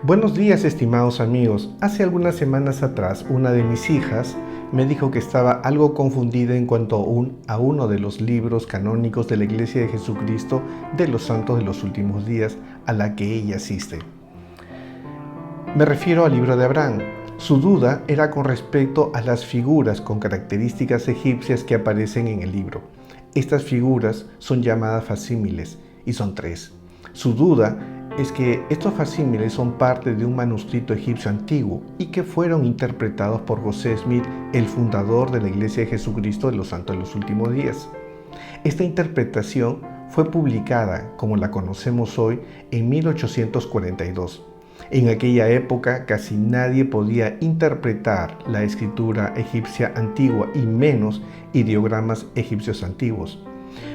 Buenos días, estimados amigos. Hace algunas semanas atrás, una de mis hijas me dijo que estaba algo confundida en cuanto a uno de los libros canónicos de la Iglesia de Jesucristo de los Santos de los Últimos Días a la que ella asiste. Me refiero al libro de Abraham. Su duda era con respecto a las figuras con características egipcias que aparecen en el libro. Estas figuras son llamadas facsímiles y son 3. Su duda es que estos facsímiles son parte de un manuscrito egipcio antiguo y que fueron interpretados por José Smith, el fundador de la Iglesia de Jesucristo de los Santos de los Últimos Días. Esta interpretación fue publicada, como la conocemos hoy, en 1842. En aquella época casi nadie podía interpretar la escritura egipcia antigua y menos ideogramas egipcios antiguos.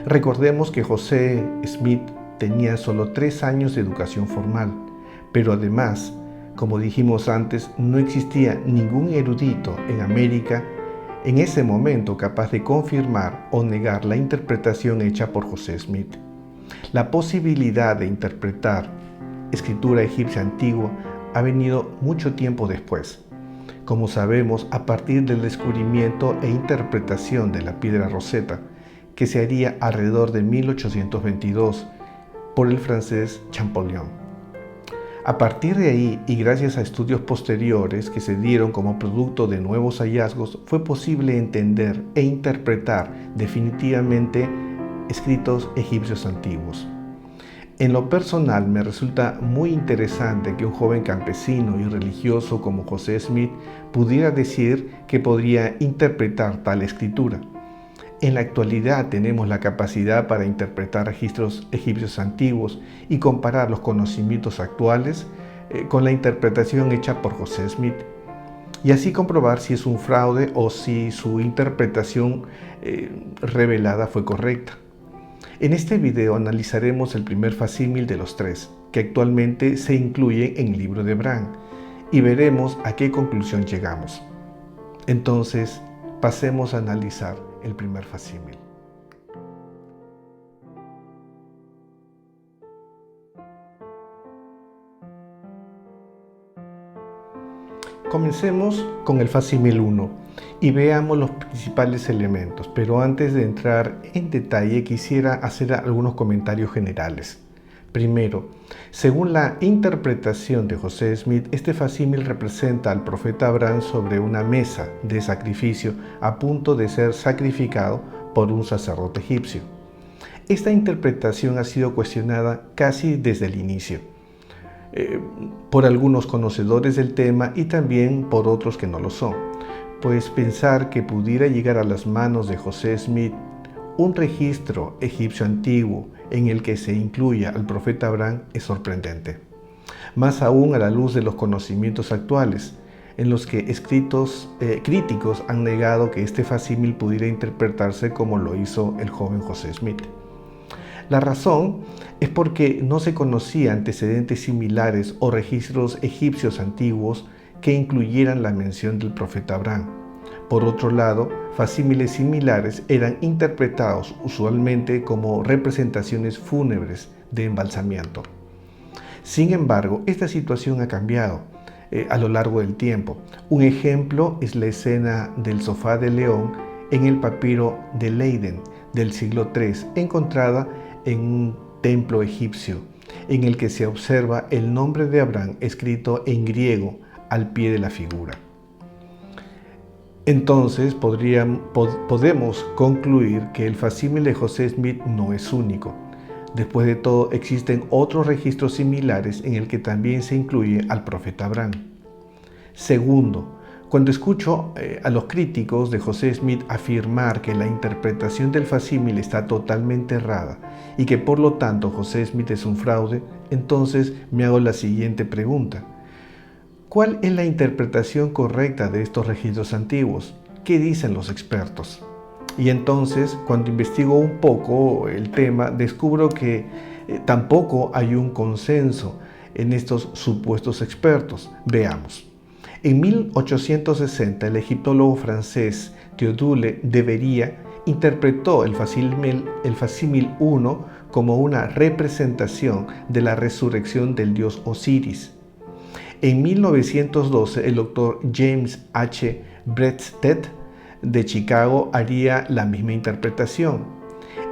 Recordemos que José Smith tenía solo 3 años de educación formal, pero además, como dijimos antes, no existía ningún erudito en América en ese momento capaz de confirmar o negar la interpretación hecha por José Smith. La posibilidad de interpretar escritura egipcia antigua ha venido mucho tiempo después. Como sabemos, a partir del descubrimiento e interpretación de la piedra Rosetta, que se haría alrededor de 1822 por el francés Champollion. A partir de ahí, y gracias a estudios posteriores que se dieron como producto de nuevos hallazgos, fue posible entender e interpretar definitivamente escritos egipcios antiguos. En lo personal, me resulta muy interesante que un joven campesino y religioso como José Smith pudiera decir que podría interpretar tal escritura. En la actualidad tenemos la capacidad para interpretar registros egipcios antiguos y comparar los conocimientos actuales con la interpretación hecha por José Smith, y así comprobar si es un fraude o si su interpretación revelada fue correcta. En este video analizaremos el primer facsímil de los 3, que actualmente se incluye en el libro de Abraham, y veremos a qué conclusión llegamos. Entonces, pasemos a analizar el primer facsímil. Comencemos con el facsímil 1 y veamos los principales elementos, pero antes de entrar en detalle quisiera hacer algunos comentarios generales. Primero, según la interpretación de José Smith, este facsímil representa al profeta Abraham sobre una mesa de sacrificio a punto de ser sacrificado por un sacerdote egipcio. Esta interpretación ha sido cuestionada casi desde el inicio, por algunos conocedores del tema y también por otros que no lo son, pues pensar que pudiera llegar a las manos de José Smith un registro egipcio antiguo en el que se incluya al profeta Abraham es sorprendente. Más aún a la luz de los conocimientos actuales, en los que escritos críticos han negado que este facsímil pudiera interpretarse como lo hizo el joven José Smith. La razón es porque no se conocían antecedentes similares o registros egipcios antiguos que incluyeran la mención del profeta Abraham. Por otro lado, facsímiles similares eran interpretados usualmente como representaciones fúnebres de embalsamiento. Sin embargo, esta situación ha cambiado a lo largo del tiempo. Un ejemplo es la escena del sofá de león en el papiro de Leiden del siglo III, encontrada en un templo egipcio, en el que se observa el nombre de Abraham escrito en griego al pie de la figura. Entonces podemos concluir que el facsímil de José Smith no es único. Después de todo, existen otros registros similares en el que también se incluye al profeta Abraham. Segundo, cuando escucho a los críticos de José Smith afirmar que la interpretación del facsímil está totalmente errada y que por lo tanto José Smith es un fraude, entonces me hago la siguiente pregunta. ¿Cuál es la interpretación correcta de estos registros antiguos? ¿Qué dicen los expertos? Y entonces, cuando investigo un poco el tema, descubro que tampoco hay un consenso en estos supuestos expertos. Veamos. En 1860, el egiptólogo francés Théodule de Beria interpretó el facsímil 1 como una representación de la resurrección del dios Osiris. En 1912, el doctor James H. Bredsted de Chicago haría la misma interpretación.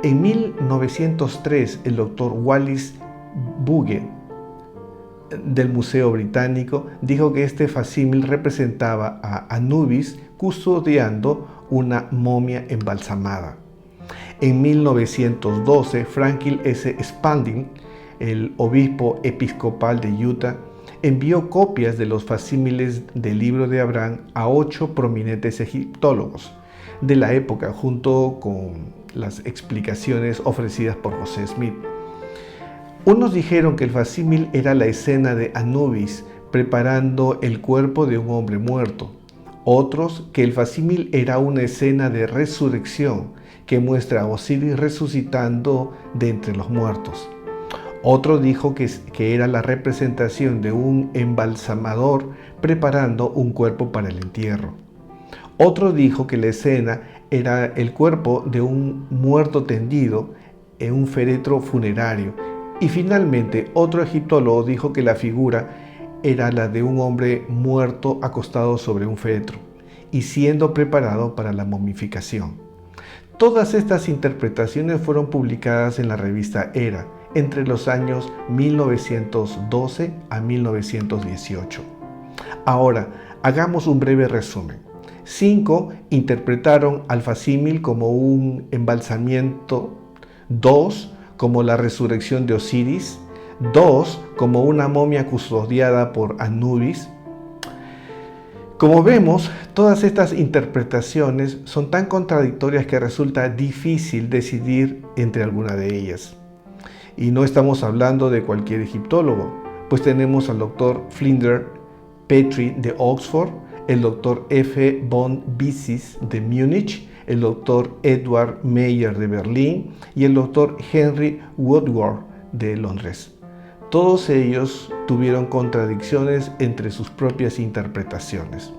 En 1903, el doctor Wallis Budge del Museo Británico dijo que este facsímil representaba a Anubis custodiando una momia embalsamada. En 1912, Franklin S. Spalding, el obispo episcopal de Utah, envió copias de los facsímiles del libro de Abraham a 8 prominentes egiptólogos de la época, junto con las explicaciones ofrecidas por José Smith. Unos dijeron que el facsímil era la escena de Anubis preparando el cuerpo de un hombre muerto. Otros que el facsímil era una escena de resurrección que muestra a Osiris resucitando de entre los muertos. Otro dijo que era la representación de un embalsamador preparando un cuerpo para el entierro. Otro dijo que la escena era el cuerpo de un muerto tendido en un féretro funerario. Y finalmente otro egiptólogo dijo que la figura era la de un hombre muerto acostado sobre un féretro y siendo preparado para la momificación. Todas estas interpretaciones fueron publicadas en la revista Era entre los años 1912 a 1918. Ahora, hagamos un breve resumen. 5 interpretaron al facsímil como un embalsamiento, 2 como la resurrección de Osiris, 2 como una momia custodiada por Anubis. Como vemos, todas estas interpretaciones son tan contradictorias que resulta difícil decidir entre alguna de ellas. Y no estamos hablando de cualquier egiptólogo, pues tenemos al doctor Flinders Petrie de Oxford, el doctor F. von Bissis de Múnich, el doctor Edward Meyer de Berlín y el doctor Henry Woodward de Londres. Todos ellos tuvieron contradicciones entre sus propias interpretaciones.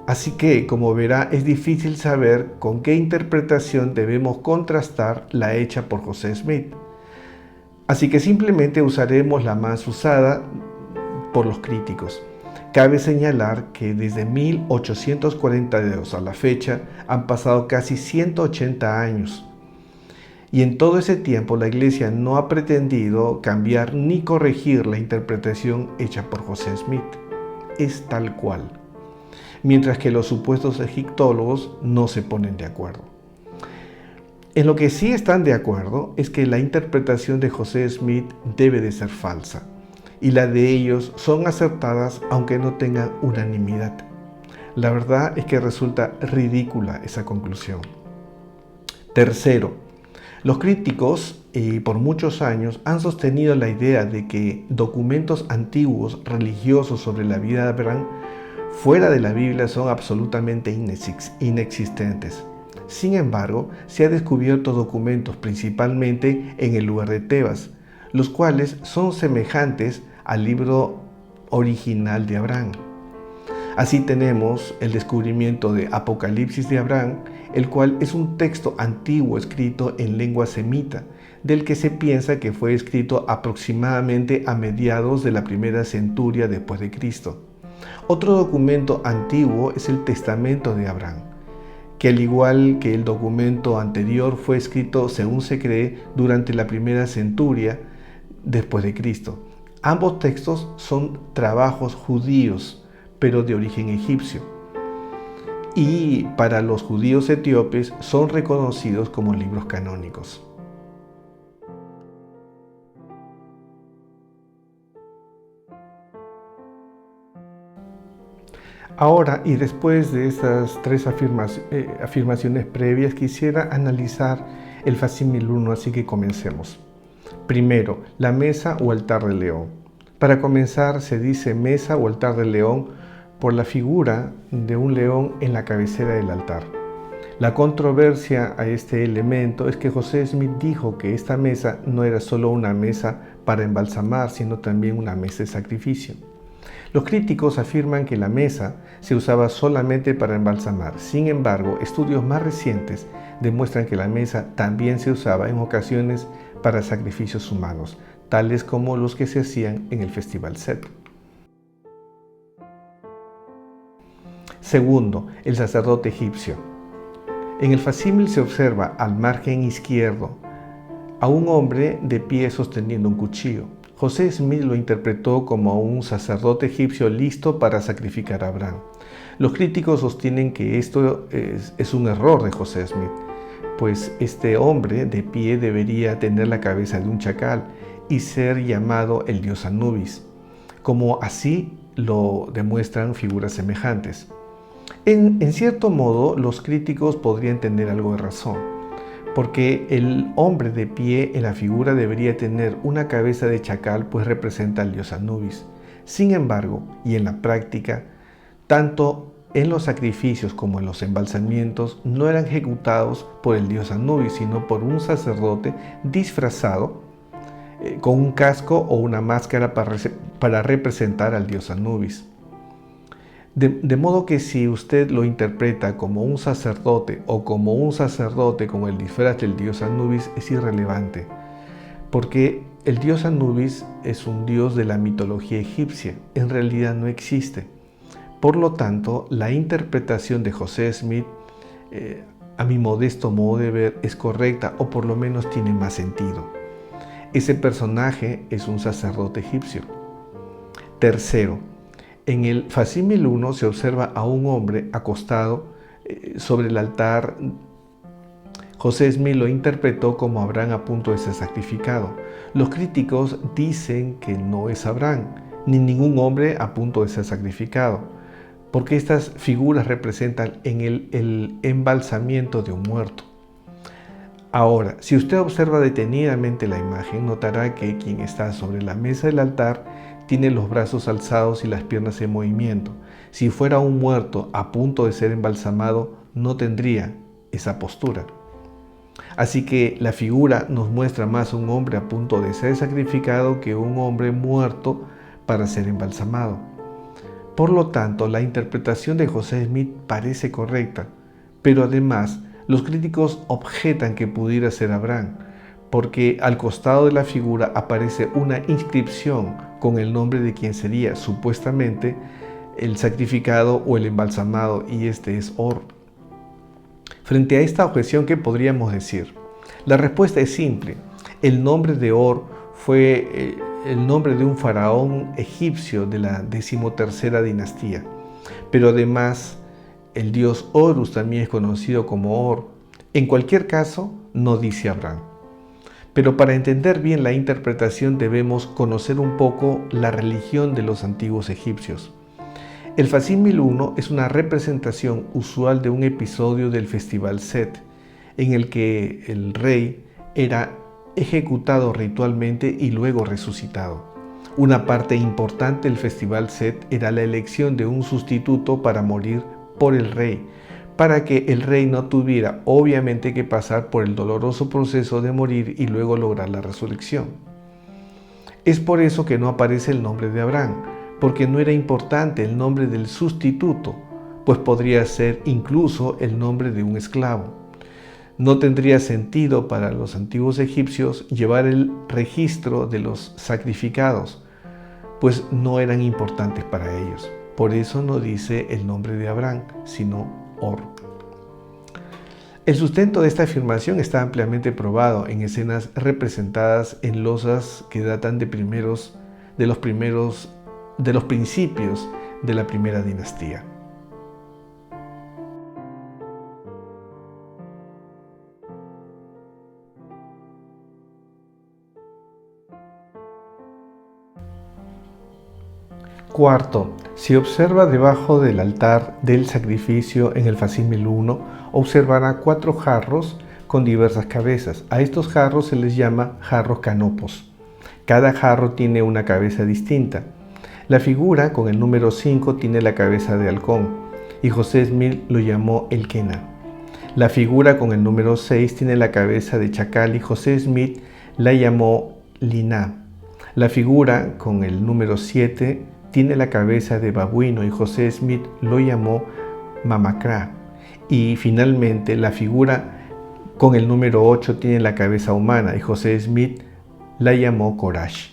Así que, como verá, es difícil saber con qué interpretación debemos contrastar la hecha por José Smith. Así que simplemente usaremos la más usada por los críticos. Cabe señalar que desde 1842 a la fecha han pasado casi 180 años. Y en todo ese tiempo la Iglesia no ha pretendido cambiar ni corregir la interpretación hecha por José Smith. Es tal cual. Mientras que los supuestos egiptólogos no se ponen de acuerdo. En lo que sí están de acuerdo es que la interpretación de José Smith debe de ser falsa. Y la de ellos son acertadas aunque no tengan unanimidad. La verdad es que resulta ridícula esa conclusión. Tercero, los críticos por muchos años han sostenido la idea de que documentos antiguos religiosos sobre la vida de Abraham fuera de la Biblia son absolutamente inexistentes. Sin embargo, se han descubierto documentos principalmente en el lugar de Tebas, los cuales son semejantes al libro original de Abraham. Así tenemos el descubrimiento de Apocalipsis de Abraham, el cual es un texto antiguo escrito en lengua semita, del que se piensa que fue escrito aproximadamente a mediados de la primera centuria después de Cristo. Otro documento antiguo es el Testamento de Abraham, que al igual que el documento anterior fue escrito, según se cree, durante la primera centuria después de Cristo. Ambos textos son trabajos judíos, pero de origen egipcio. Y para los judíos etíopes son reconocidos como libros canónicos. Ahora, y después de estas 3 afirmaciones previas, quisiera analizar el facsímil 1, así que comencemos. Primero, la mesa o altar de león. Para comenzar, se dice mesa o altar de león por la figura de un león en la cabecera del altar. La controversia a este elemento es que José Smith dijo que esta mesa no era solo una mesa para embalsamar, sino también una mesa de sacrificio. Los críticos afirman que la mesa se usaba solamente para embalsamar. Sin embargo, estudios más recientes demuestran que la mesa también se usaba en ocasiones para sacrificios humanos, tales como los que se hacían en el Festival Set. Segundo, el sacerdote egipcio. En el facsímil se observa al margen izquierdo a un hombre de pie sosteniendo un cuchillo. José Smith lo interpretó como un sacerdote egipcio listo para sacrificar a Abraham. Los críticos sostienen que esto es un error de José Smith, pues este hombre de pie debería tener la cabeza de un chacal y ser llamado el dios Anubis, como así lo demuestran figuras semejantes. En cierto modo, los críticos podrían tener algo de razón, porque el hombre de pie en la figura debería tener una cabeza de chacal, pues representa al dios Anubis. Sin embargo, y en la práctica, tanto en los sacrificios como en los embalsamientos no eran ejecutados por el dios Anubis, sino por un disfrazado con un casco o una máscara para representar al dios Anubis. De modo que si usted lo interpreta como un sacerdote o como un sacerdote con el disfraz del dios Anubis es irrelevante, porque el dios Anubis es un dios de la mitología egipcia, en realidad no existe. Por lo tanto, la interpretación de José Smith, a mi modesto modo de ver, es correcta o por lo menos tiene más sentido. Ese personaje es un sacerdote egipcio. Tercero, en el facsímil 1 se observa a un hombre acostado sobre el altar. José Smith lo interpretó como Abraham a punto de ser sacrificado. Los críticos dicen que no es Abraham, ni ningún hombre a punto de ser sacrificado, porque estas figuras representan el embalsamiento de un muerto. Ahora, si usted observa detenidamente la imagen, notará que quien está sobre la mesa del altar tiene los brazos alzados y las piernas en movimiento. Si fuera un muerto a punto de ser embalsamado, no tendría esa postura. Así que la figura nos muestra más un hombre a punto de ser sacrificado que un hombre muerto para ser embalsamado. Por lo tanto, la interpretación de José Smith parece correcta, pero además los críticos objetan que pudiera ser Abraham, porque al costado de la figura aparece una inscripción con el nombre de quien sería supuestamente el sacrificado o el embalsamado, y este es Or. Frente a esta objeción, ¿qué podríamos decir? La respuesta es simple. El nombre de Or fue el nombre de un faraón egipcio de la 13ª dinastía, pero además el dios Horus también es conocido como Or. En cualquier caso, no dice Abraham. Pero para entender bien la interpretación debemos conocer un poco la religión de los antiguos egipcios. El facsímil 1 es una representación usual de un episodio del festival Set, en el que el rey era ejecutado ritualmente y luego resucitado. Una parte importante del festival Set era la elección de un sustituto para morir por el rey, para que el rey no tuviera obviamente que pasar por el doloroso proceso de morir y luego lograr la resurrección. Es por eso que no aparece el nombre de Abraham, porque no era importante el nombre del sustituto, pues podría ser incluso el nombre de un esclavo. No tendría sentido para los antiguos egipcios llevar el registro de los sacrificados, pues no eran importantes para ellos. Por eso no dice el nombre de Abraham, sino Or. El sustento de esta afirmación está ampliamente probado en escenas representadas en losas que datan de los principios de la primera dinastía. Cuarto, si observa debajo del altar del sacrificio en el facsímil 1, observará 4 jarros con diversas cabezas. A estos jarros se les llama jarros canopos. Cada jarro tiene una cabeza distinta. La figura con el número 5 tiene la cabeza de halcón y José Smith lo llamó el Kena. La figura con el número 6 tiene la cabeza de chacal y José Smith la llamó Liná. La figura con el número 7 tiene la cabeza de babuino y José Smith lo llamó Mamacrá. Y finalmente la figura con el número 8 tiene la cabeza humana y José Smith la llamó Corash.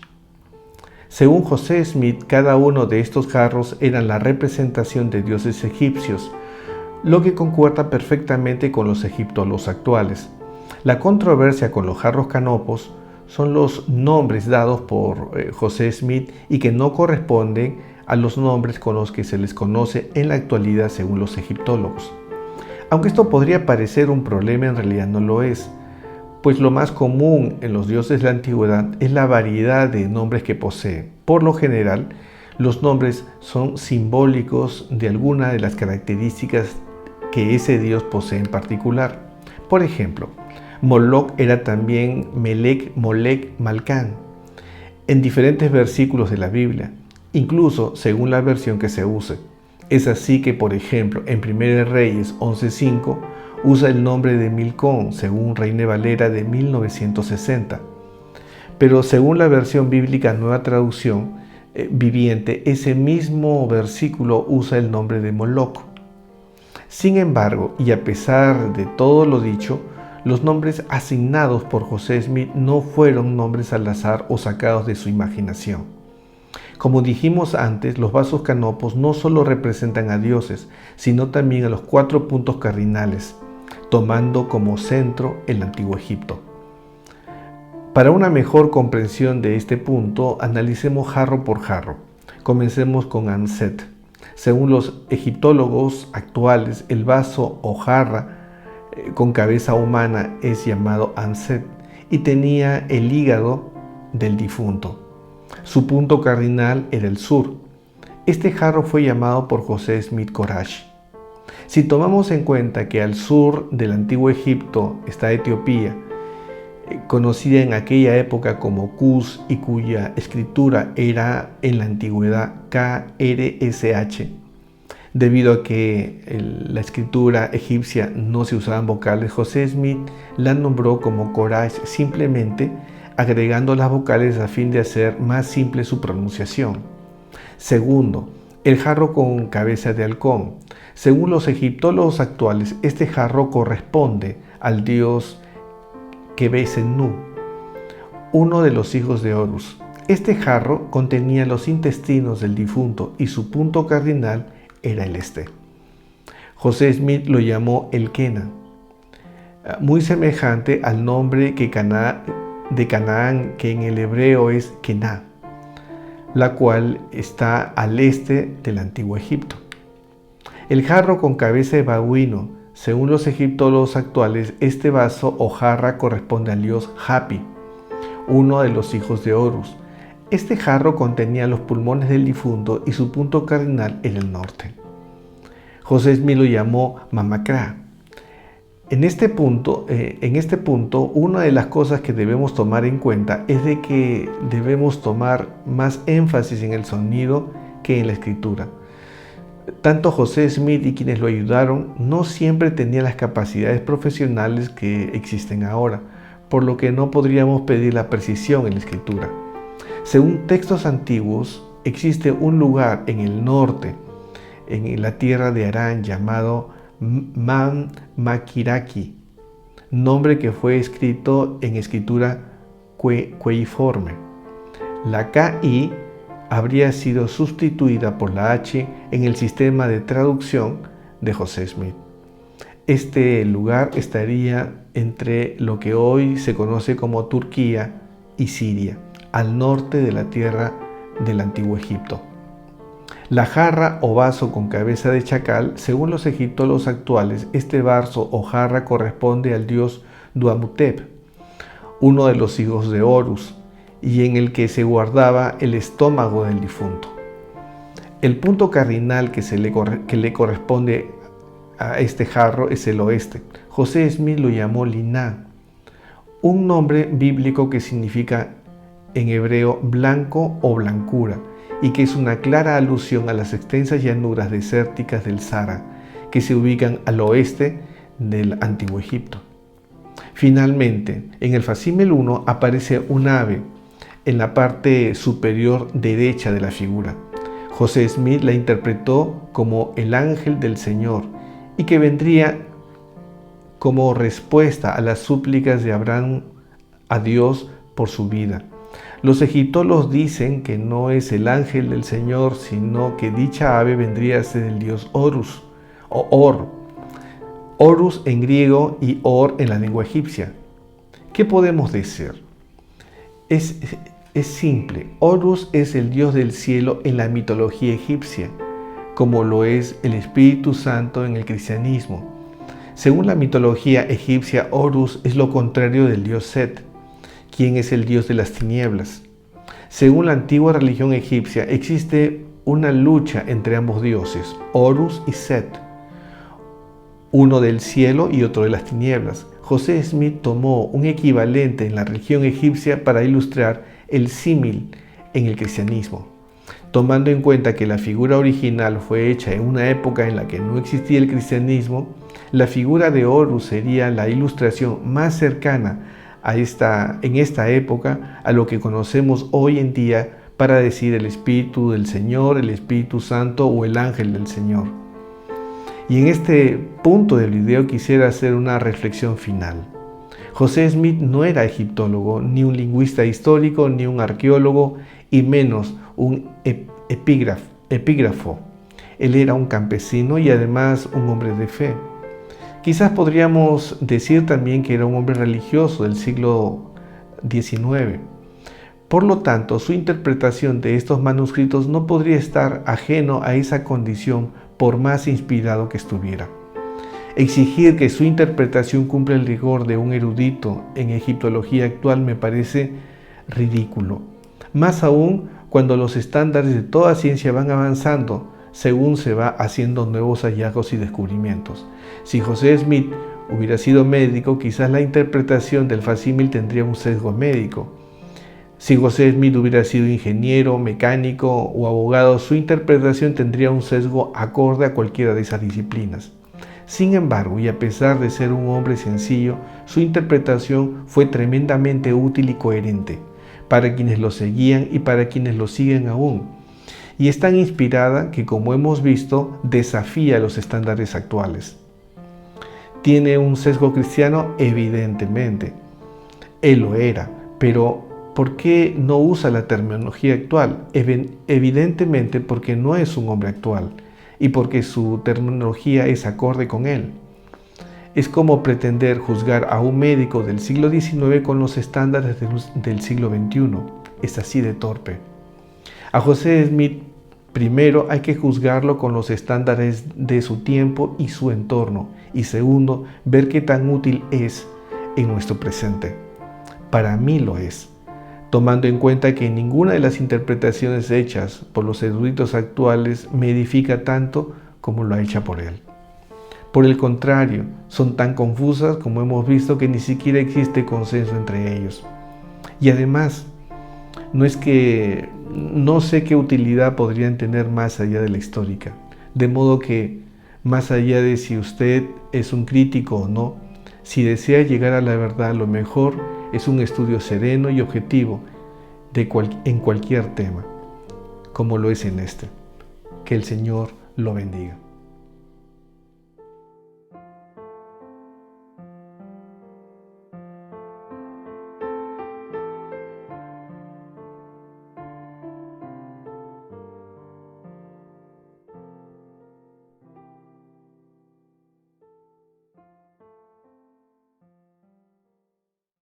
Según José Smith, cada uno de estos jarros eran la representación de dioses egipcios, lo que concuerda perfectamente con los egiptólogos actuales. La controversia con los jarros canopos son los nombres dados por José Smith y que no corresponden a los nombres con los que se les conoce en la actualidad según los egiptólogos. Aunque esto podría parecer un problema, en realidad no lo es, pues lo más común en los dioses de la antigüedad es la variedad de nombres que posee. Por lo general, los nombres son simbólicos de alguna de las características que ese dios posee en particular. Por ejemplo, Moloch era también Melech, Molech, Malcán, en diferentes versículos de la Biblia, incluso según la versión que se use. Es así que, por ejemplo, en 1 Reyes 11:5 usa el nombre de Milcón, según Reina Valera de 1960. Pero según la versión bíblica Nueva Traducción Viviente, ese mismo versículo usa el nombre de Moloch. Sin embargo, y a pesar de todo lo dicho, los nombres asignados por José Smith no fueron nombres al azar o sacados de su imaginación. Como dijimos antes, los vasos canopos no solo representan a dioses, sino también a los 4 puntos cardinales, tomando como centro el Antiguo Egipto. Para una mejor comprensión de este punto, analicemos jarro por jarro. Comencemos con Anset. Según los egiptólogos actuales, el vaso o jarra con cabeza humana es llamado Anset y tenía el hígado del difunto. Su punto cardinal era el sur. Este jarro fue llamado por José Smith Corash. Si tomamos en cuenta que al sur del antiguo Egipto está Etiopía, conocida en aquella época como Cus y cuya escritura era en la antigüedad KRSH, debido a que la escritura egipcia no se usaban vocales, José Smith la nombró como Corash simplemente agregando las vocales a fin de hacer más simple su pronunciación. Segundo, el jarro con cabeza de halcón. Según los egiptólogos actuales, este jarro corresponde al dios Quebesennu, uno de los hijos de Horus. Este jarro contenía los intestinos del difunto y su punto cardinal era el este. José Smith lo llamó el Kena, muy semejante al nombre de Canaán, que en el hebreo es Kená, la cual está al este del antiguo Egipto. El jarro con cabeza de babuino. Según los egiptólogos actuales, este vaso o jarra corresponde al dios Hapi, uno de los hijos de Horus. Este jarro contenía los pulmones del difunto y su punto cardinal era el norte. José Smith lo llamó Mamacra. En este punto, una de las cosas que debemos tomar en cuenta es de que debemos tomar más énfasis en el sonido que en la escritura. Tanto José Smith y quienes lo ayudaron no siempre tenían las capacidades profesionales que existen ahora, por lo que no podríamos pedir la precisión en la escritura. Según textos antiguos, existe un lugar en el norte, en la tierra de Harán, llamado Makiraki, nombre que fue escrito en escritura cueiforme. La KI habría sido sustituida por la H en el sistema de traducción de José Smith. Este lugar estaría entre lo que hoy se conoce como Turquía y Siria, al norte de la tierra del antiguo Egipto. La jarra o vaso con cabeza de chacal, según los egiptólogos actuales, este vaso o jarra corresponde al dios Duamutep, uno de los hijos de Horus, y en el que se guardaba el estómago del difunto. El punto cardinal que le corresponde a este jarro es el oeste. José Smith lo llamó Liná, un nombre bíblico que significa en hebreo blanco o blancura, y que es una clara alusión a las extensas llanuras desérticas del Sahara, que se ubican al oeste del antiguo Egipto. Finalmente, en el facímil 1 aparece un ave en la parte superior derecha de la figura. José Smith la interpretó como el ángel del Señor y que vendría como respuesta a las súplicas de Abraham a Dios por su vida. Los egiptólogos dicen que no es el ángel del Señor, sino que dicha ave vendría a ser el dios Horus o Or. Horus en griego y Or en la lengua egipcia. ¿Qué podemos decir? Es simple. Horus es el dios del cielo en la mitología egipcia, como lo es el Espíritu Santo en el cristianismo. Según la mitología egipcia, Horus es lo contrario del dios Set, quien es el dios de las tinieblas. Según la antigua religión egipcia, existe una lucha entre ambos dioses, Horus y Set, uno del cielo y otro de las tinieblas. José Smith tomó un equivalente en la religión egipcia para ilustrar el símil en el cristianismo. Tomando en cuenta que la figura original fue hecha en una época en la que no existía el cristianismo, la figura de Horus sería la ilustración más cercana en esta época a lo que conocemos hoy en día para decir el Espíritu del Señor, el Espíritu Santo o el ángel del Señor. Y en este punto del video quisiera hacer una reflexión final. José Smith no era egiptólogo, ni un lingüista histórico, ni un arqueólogo, y menos un epígrafo. Él era un campesino y además un hombre de fe. Quizás podríamos decir también que era un hombre religioso del siglo XIX. Por lo tanto, su interpretación de estos manuscritos no podría estar ajeno a esa condición por más inspirado que estuviera. Exigir que su interpretación cumpla el rigor de un erudito en egiptología actual me parece ridículo. Más aún cuando los estándares de toda ciencia van avanzando según se va haciendo nuevos hallazgos y descubrimientos. Si José Smith hubiera sido médico, quizás la interpretación del facsímil tendría un sesgo médico. Si José Smith hubiera sido ingeniero, mecánico o abogado, su interpretación tendría un sesgo acorde a cualquiera de esas disciplinas. Sin embargo, y a pesar de ser un hombre sencillo, su interpretación fue tremendamente útil y coherente para quienes lo seguían y para quienes lo siguen aún. Y es tan inspirada que, como hemos visto, desafía los estándares actuales. ¿Tiene un sesgo cristiano? Evidentemente. Él lo era, pero ¿por qué no usa la terminología actual? Evidentemente porque no es un hombre actual y porque su terminología es acorde con él. Es como pretender juzgar a un médico del siglo XIX con los estándares del siglo XXI. Es así de torpe. A José Smith, primero, hay que juzgarlo con los estándares de su tiempo y su entorno. Y segundo, ver qué tan útil es en nuestro presente. Para mí lo es, tomando en cuenta que ninguna de las interpretaciones hechas por los eruditos actuales me edifica tanto como lo ha hecha por él. Por el contrario, son tan confusas como hemos visto que ni siquiera existe consenso entre ellos. Y además, no sé qué utilidad podrían tener más allá de la histórica. De modo que, más allá de si usted es un crítico o no, si desea llegar a la verdad, lo mejor es un estudio sereno y objetivo en cualquier tema, como lo es en este. Que el Señor lo bendiga.